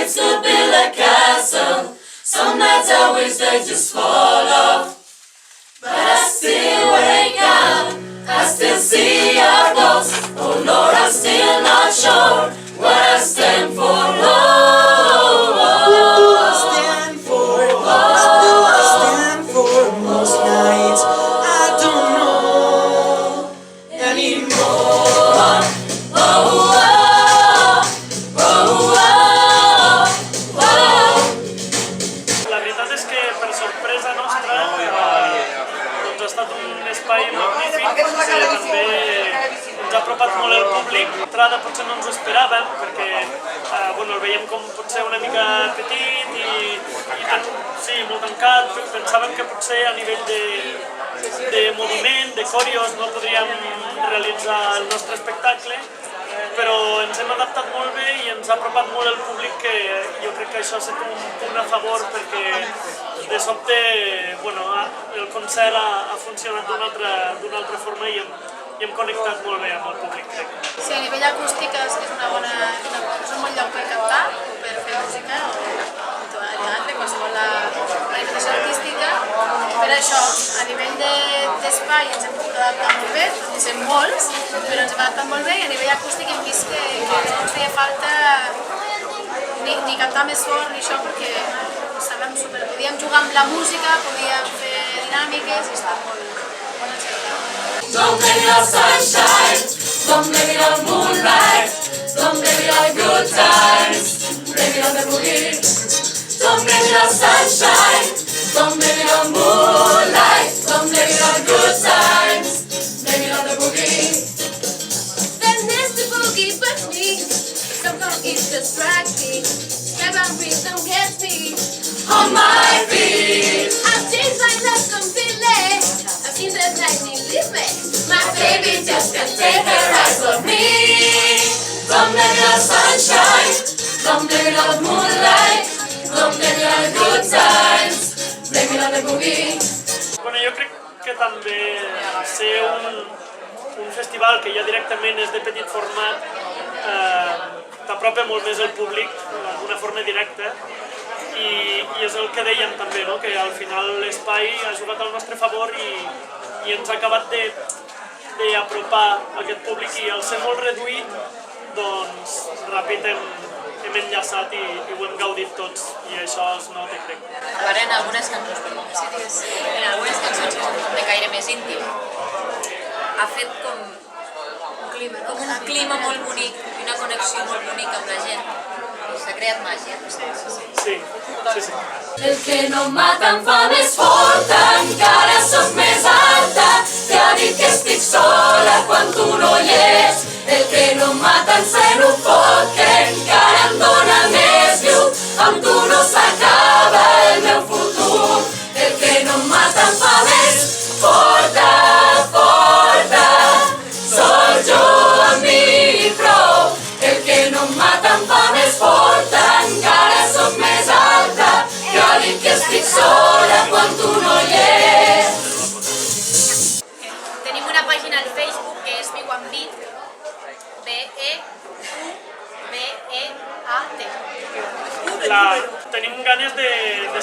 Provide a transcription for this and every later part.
nights to build a castle, some nights I wish they just fall off. But I still wake up, I still see your ghost. Oh Lord, I'm still not sure what I stand for. Most nights I don't know anymore. La veritat és que, per sorpresa nostra, doncs ha estat un espai magnífic que també ens ha apropat molt el públic. D'entrada potser no ens ho esperàvem, perquè el veiem com potser una mica petit i sí, molt tancat. Pensàvem que potser a nivell de moviment, de coreos, no podríem realitzar el nostre espectacle, però ens hem adaptat molt bé i ens ha apropat molt el públic, que jo crec que això ha estat un punt a favor, perquè de sobte el concert ha funcionat d'una altra forma i hem connectat molt bé amb el públic, crec. Sí, a nivell acústic és un bon lloc per cantar o per fer música o teatre, qualsevol manifestació artística. Per això, a nivell d'espai ens hem pogut adaptar molt bé, tot i ser molts, però ens hem adaptat molt bé, i a nivell acústic hem vist que no ens feia falta ni cantar més fort ni això, perquè estàvem podíem jugar amb la música, podíem fer dinàmiques i està molt encertat. Don't blame it on sunshine, don't blame it on moonlight, don't blame it on good times, blame it on the boogie. Don't blame it on sunshine, don't blame it on moonlight, don't blame it on good times, blame it on the boogie. That nasty boogie bugs me, somehow it distracts me, step and rhythm gets me On my feet, I've changed my life completely, I've seen the lightning leave me. my baby just can't take her eyes off me. Don't blame it on sunshine, don't blame it on moonlight, don't blame it on good times, blame it on the boogie. Jo crec que també ser un festival que ja directament és de petit format t'apropa molt més al públic d'una forma directa, i és el que dèiem també, que al final l'espai ha jugat al nostre favor i ens ha acabat d'apropar aquest públic, i al ser molt reduït, doncs ràpid hem enllaçat i ho hem gaudit tots, i això es nota, crec. En algunes cançons, en algunes cançons que són de caire més íntim, ha fet com un clima molt bonic i una connexió molt bonica amb la gent. S'ha creat màgia. Sí. El que no mata em fa més forta, encara soc més alta, ja dic que estic sola quan tu no hi ets. El que no mata em sent un foc, que encara em dóna més llum, amb tu no s'acaba el meu futur. El que no mata em fa més forta, forta, sol jo amb mi prou. El que no mata em fa més forta, encara soc més alta, ja dic que estic sola quan tu no hi ets. Tenim una pàgina al Facebook que és Viu amb Beat, B-E-U-B-E-A-T. Tenim ganes de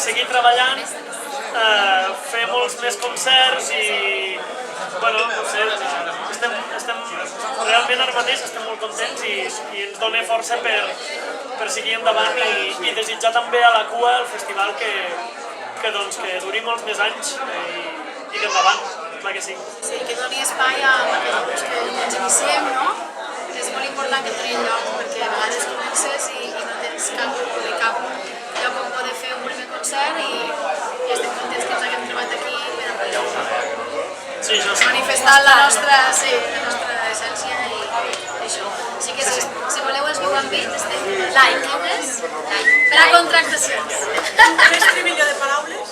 seguir treballant, fer molts més concerts i, no sé, realment ara mateix estem molt contents i ens dona força per seguir endavant i desitjar també a la cua el festival que duri molts més anys i que endavant, clar que sí. Sí, que doni espai a grups que ens iniciem, no? És molt important que donin lloc, perquè a vegades comences i no tens cap lloc on poder fer un primer concert, i estem contents que ens haguem trobat aquí per manifestar la nostra essència i això. Així que si voleu els Viu amb Beat, estem like per a contractacions. Un estribillo de paraules.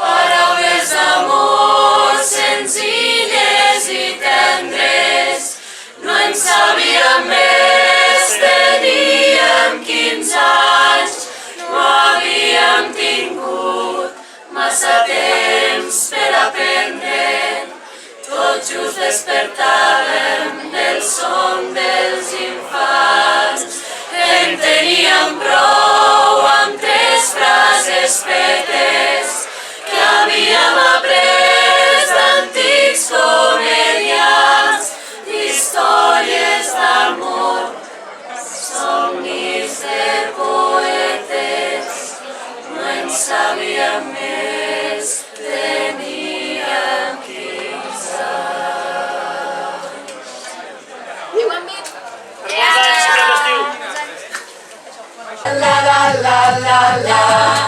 Paraules d'amor senzilles i tendres, no en sabíem més, teníem 15 anys, no havíem tingut massa temps per aprendre, tot just despertàvem del son dels infants. En teníem prou amb 3 frases fetes que havíem après d'antics comediants, d'històries d'amor, somnis de poetes. No en sabíem més, teníem 15 anys. Diu amb mi? Per molts anys, que l'estiu. La la la la la.